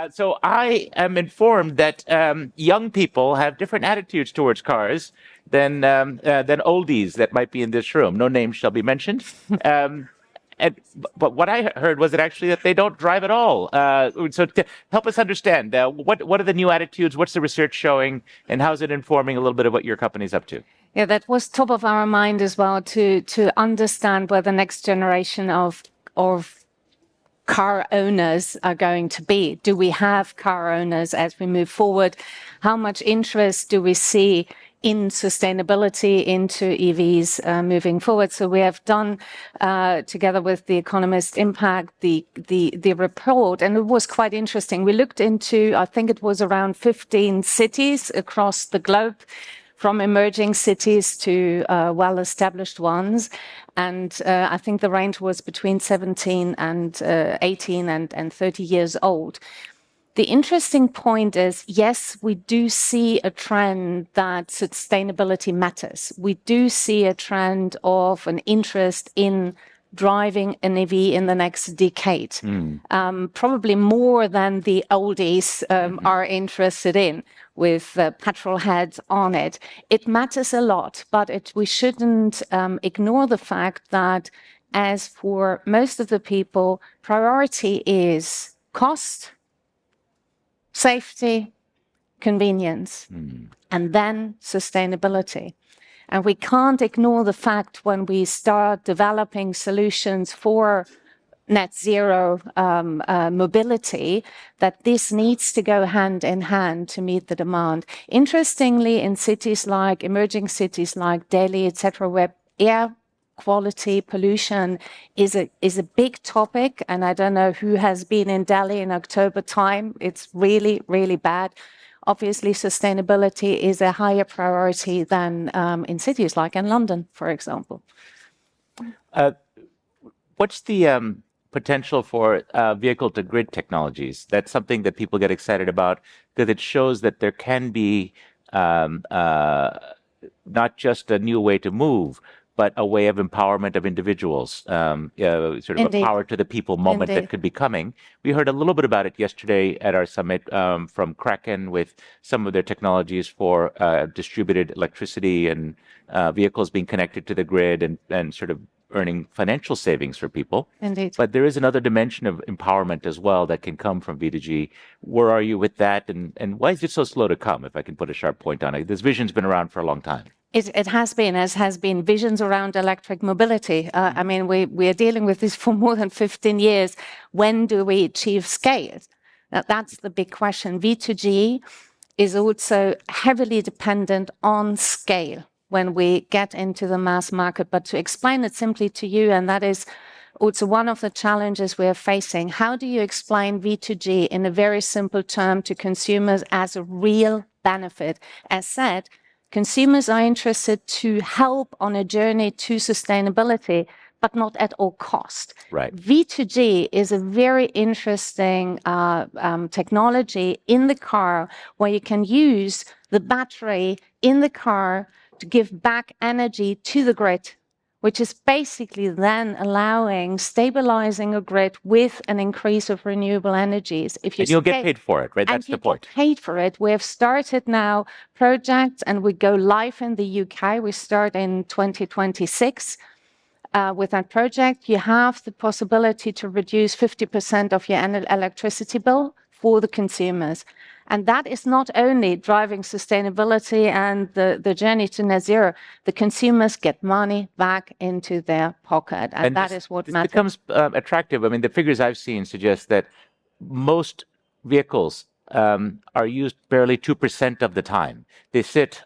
So I am informed that young people have different attitudes towards cars than oldies that might be in this room. No names shall be mentioned. Um, but what I heard was that actually that they don't drive at all. So to help us understand, what are the new attitudes? What's the research showing, and how is it informing a little bit of what your company's up to? Yeah, that was top of our mind as well to understand where the next generation of car owners are going to be. Do we have car owners as we move forward? How much interest do we see in sustainability into EVs moving forward? So we have done, together with the Economist Impact, the report, and it was quite interesting. We looked into, I think it was around 15 cities across the globe, from emerging cities to well-established ones. And I think the range was between 17 and 18 and 30 years old. The interesting point is, yes, we do see a trend that sustainability matters. We do see a trend of an interest in driving an EV in the next decade, probably more than the oldies are interested in, with petrol heads on it. It matters a lot, but we shouldn't ignore the fact that, as for most of the people, priority is cost, safety, convenience, and then sustainability. And we can't ignore the fact when we start developing solutions for net zero mobility, that this needs to go hand in hand to meet the demand. Interestingly, in emerging cities like Delhi, etc., where air quality pollution is a big topic, and I don't know who has been in Delhi in October time. It's really, really bad. Obviously, sustainability is a higher priority than in cities like in London, for example. What's the potential for vehicle-to-grid technologies? That's something that people get excited about because it shows that there can be not just a new way to move, but a way of empowerment of individuals, sort of Indeed. a power to the people moment Indeed. that could be coming. We heard a little bit about it yesterday at our summit from Kraken with some of their technologies for distributed electricity and vehicles being connected to the grid and sort of earning financial savings for people. Indeed. But there is another dimension of empowerment as well that can come from V2G. Where are you with that? And why is it so slow to come, if I can put a sharp point on it? This vision's been around for a long time. It has been, as has been visions around electric mobility. I mean, we are dealing with this for more than 15 years. When do we achieve scale? Now, that's the big question. V2G is also heavily dependent on scale when we get into the mass market. But to explain it simply to you, and that is also one of the challenges we are facing, how do you explain V2G in a very simple term to consumers as a real benefit? As said, consumers are interested to help on a journey to sustainability, but not at all cost. Right. V2G is a very interesting technology in the car where you can use the battery in the car to give back energy to the grid, which is basically then stabilizing a grid with an increase of renewable energies. And you'll get paid for it, right? That's the point. Get paid for it. We have started now projects, and we go live in the UK. We start in 2026 with that project. You have the possibility to reduce 50% of your electricity bill for the consumers. And that is not only driving sustainability and the journey to net zero. The consumers get money back into their pocket. And that is what matters. It becomes attractive. I mean, the figures I've seen suggest that most vehicles are used barely 2% of the time. They sit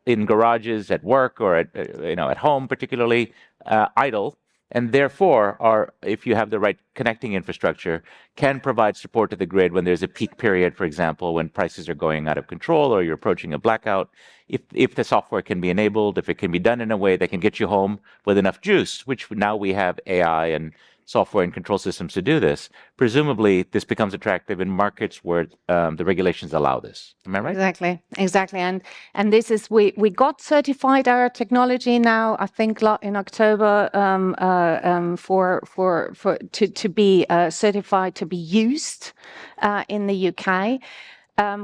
in garages at work or at home, particularly idle. And therefore, if you have the right connecting infrastructure, can provide support to the grid when there's a peak period, for example, when prices are going out of control or you're approaching a blackout. If the software can be enabled, if it can be done in a way that can get you home with enough juice, which now we have AI and software and control systems to do this, presumably this becomes attractive in markets where the regulations allow this. Am I right? Exactly. And this is we got certified our technology now. I think in October to be certified to be used in the UK.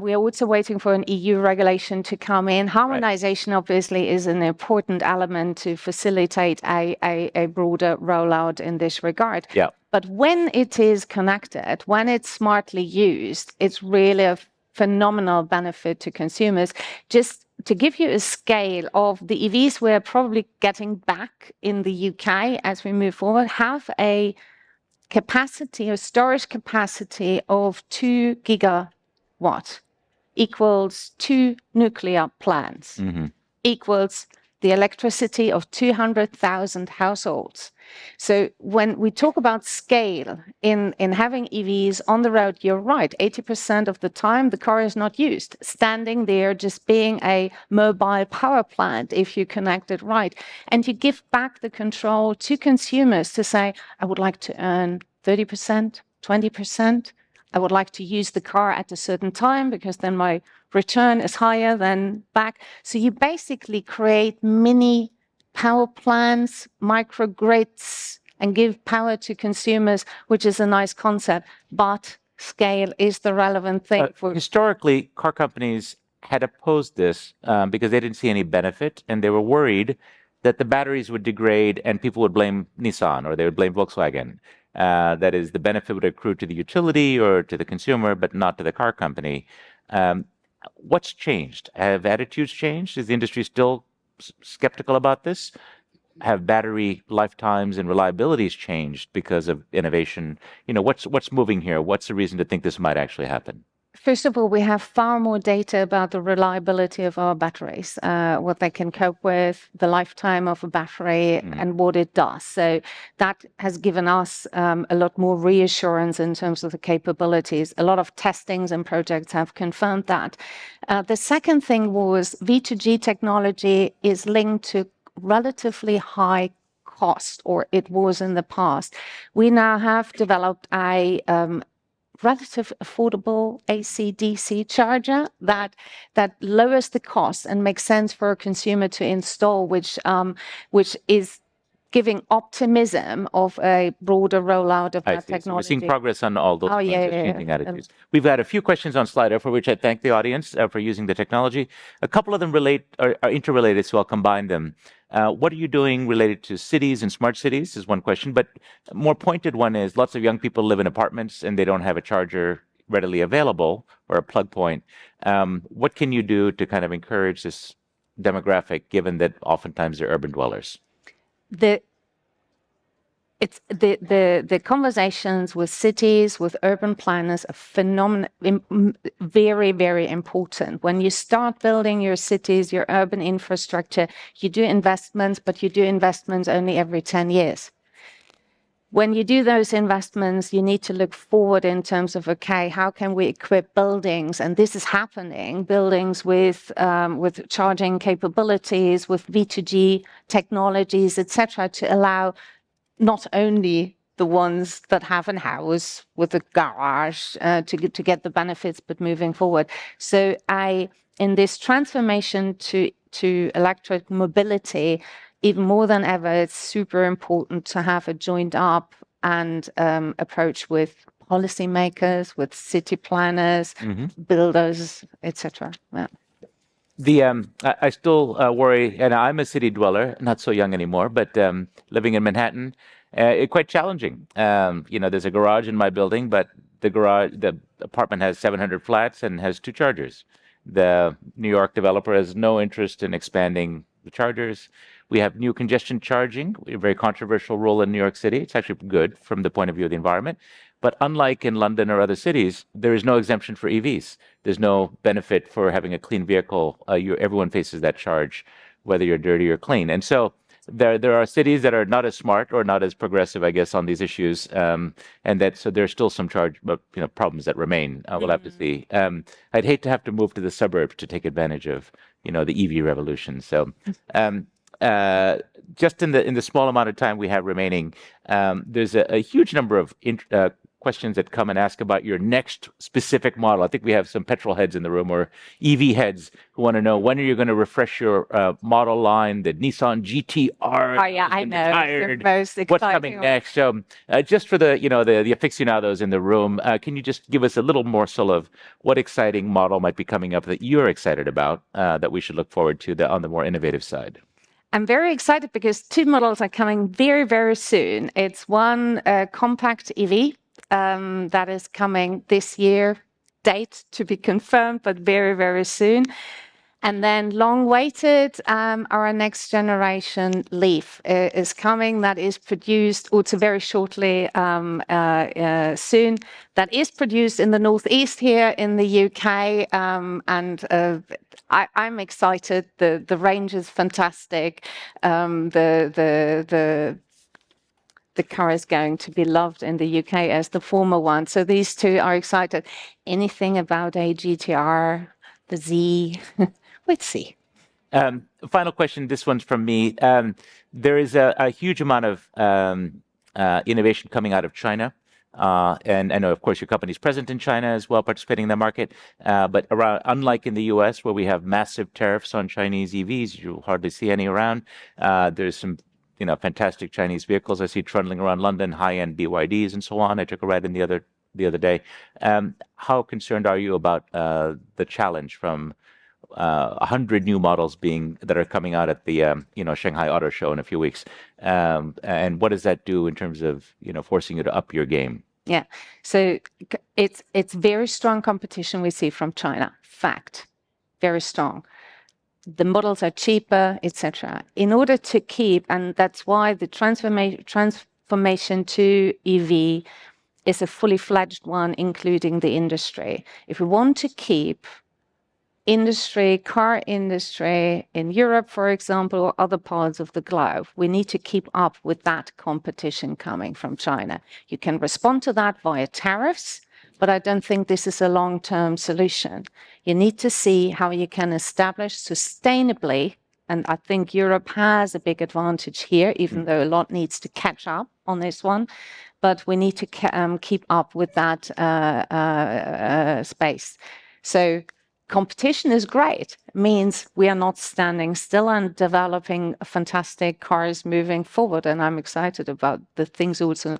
We are also waiting for an EU regulation to come in. Harmonization, obviously, is an important element to facilitate a broader rollout in this regard. Yeah. But when it is connected, when it's smartly used, it's really a phenomenal benefit to consumers. Just to give you a scale of the EVs we're probably getting back in the UK as we move forward, have a capacity or storage capacity of 2 gigawatt equals 2 nuclear plants, equals the electricity of 200,000 households. So when we talk about scale in having EVs on the road, you're right, 80% of the time the car is not used, standing there just being a mobile power plant if you connect it right. And you give back the control to consumers to say, I would like to earn 30%, 20%. I would like to use the car at a certain time because then my return is higher than back. So you basically create mini power plants, microgrids, and give power to consumers, which is a nice concept. But scale is the relevant thing. Historically, car companies had opposed this because they didn't see any benefit, and they were worried that the batteries would degrade and people would blame Nissan or they would blame Volkswagen. That is, the benefit would accrue to the utility or to the consumer, but not to the car company. What's changed? Have attitudes changed? Is the industry still skeptical about this? Have battery lifetimes and reliabilities changed because of innovation? What's moving here? What's the reason to think this might actually happen? First of all, we have far more data about the reliability of our batteries, what they can cope with, the lifetime of a battery, and what it does. So that has given us a lot more reassurance in terms of the capabilities. A lot of testings and projects have confirmed that. The second thing was V2G technology is linked to relatively high cost, or it was in the past. We now have developed a relative affordable AC/DC charger that lowers the cost and makes sense for a consumer to install, which is giving optimism of a broader rollout of that technology. So we're seeing progress on all those fronts, changing attitudes. We've got a few questions on Slido for which I thank the audience for using the technology. A couple of them are interrelated, so I'll combine them. What are you doing related to cities and smart cities is one question, but a more pointed one is lots of young people live in apartments and they don't have a charger readily available or a plug point. What can you do to kind of encourage this demographic, given that oftentimes they're urban dwellers? The conversations with cities, with urban planners are very, very important. When you start building your cities, your urban infrastructure, you do investments, but you do investments only every 10 years. When you do those investments, you need to look forward in terms of, okay, how can we equip buildings? And this is happening, buildings with charging capabilities, with V2G technologies, etc., to allow not only the ones that have a house with a garage to get the benefits, but moving forward. So in this transformation to electric mobility, even more than ever, it's super important to have a joined up and approach with policymakers, with city planners, builders, etc. Yeah. I still worry, and I'm a city dweller, not so young anymore, but living in Manhattan, it's quite challenging. There's a garage in my building, but the apartment has 700 flats and has 2 chargers. The New York developer has no interest in expanding the chargers. We have new congestion charging, a very controversial rule in New York City. It's actually good from the point of view of the environment. But unlike in London or other cities, there is no exemption for EVs. There's no benefit for having a clean vehicle. Everyone faces that charge, whether you're dirty or clean. And so there are cities that are not as smart or not as progressive, I guess, on these issues, so there's still some problems that remain. We'll have to see. I'd hate to have to move to the suburbs to take advantage of the EV revolution. So just in the small amount of time we have remaining, there's a huge number of questions that come and ask about your next specific model. I think we have some petrol heads in the room or EV heads who want to know when are you going to refresh your model line, the Nissan GTR. Oh yeah, I know. Retired. The most exciting What's coming next? So, just for the aficionados in the room, can you just give us a little morsel of what exciting model might be coming up that you're excited about that we should look forward to on the more innovative side? I'm very excited because two models are coming very, very soon. It's one compact EV that is coming this year, date to be confirmed, but very, very soon. And then long-awaited, our next generation Leaf is coming. That is produced also very shortly soon. That is produced in the northeast here in the UK, and I'm excited. The range is fantastic. The car is going to be loved in the UK as the former one. So these two are excited. Anything about a GTR, the Z? Let's see. Final question. This one's from me. There is a huge amount of innovation coming out of China. And I know, of course, your company is present in China as well, participating in the market. But unlike in the US, where we have massive tariffs on Chinese EVs, you hardly see any around. There's some fantastic Chinese vehicles I see trundling around London, high-end BYDs and so on. I took a ride in the other day. How concerned are you about the challenge from 100 new models that are coming out at the Shanghai Auto Show in a few weeks, and what does that do in terms of forcing you to up your game? Yeah, so it's very strong competition we see from China. Fact, very strong. The models are cheaper, etc. In order to keep, and that's why the transformation to EV is a fully fledged one, including the industry. If we want to keep car industry in Europe, for example, or other parts of the globe, we need to keep up with that competition coming from China. You can respond to that via tariffs, but I don't think this is a long-term solution. You need to see how you can establish sustainably, and I think Europe has a big advantage here, even though a lot needs to catch up on this one. But we need to keep up with that space. So competition is great. It means we are not standing still and developing fantastic cars moving forward. And I'm excited about the things also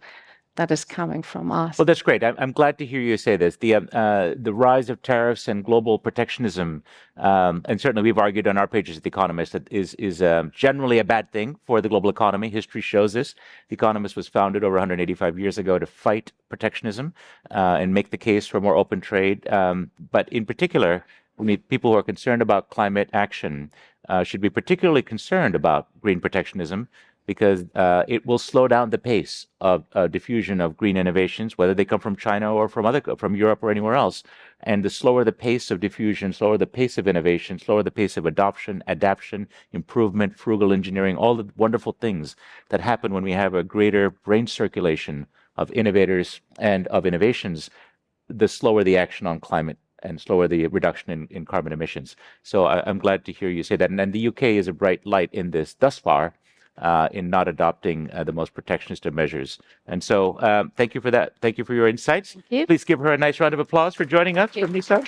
that is coming from us. Well, that's great. I'm glad to hear you say this. The rise of tariffs and global protectionism, and certainly we've argued on our pages at The Economist that is generally a bad thing for the global economy. History shows this. The Economist was founded over 185 years ago to fight protectionism and make the case for more open trade. But in particular, we need people who are concerned about climate action should be particularly concerned about green protectionism, because it will slow down the pace of diffusion of green innovations, whether they come from China or from Europe or anywhere else. And the slower the pace of diffusion, slower the pace of innovation, slower the pace of adaptation, improvement, frugal engineering, all the wonderful things that happen when we have a greater brain circulation of innovators and of innovations, the slower the action on climate and slower the reduction in carbon emissions. So I'm glad to hear you say that. And the UK is a bright light in this thus far, in not adopting the most protectionist of measures. And so thank you for that. Thank you for your insights. Thank you. Please give her a nice round of applause for joining us from Nissan.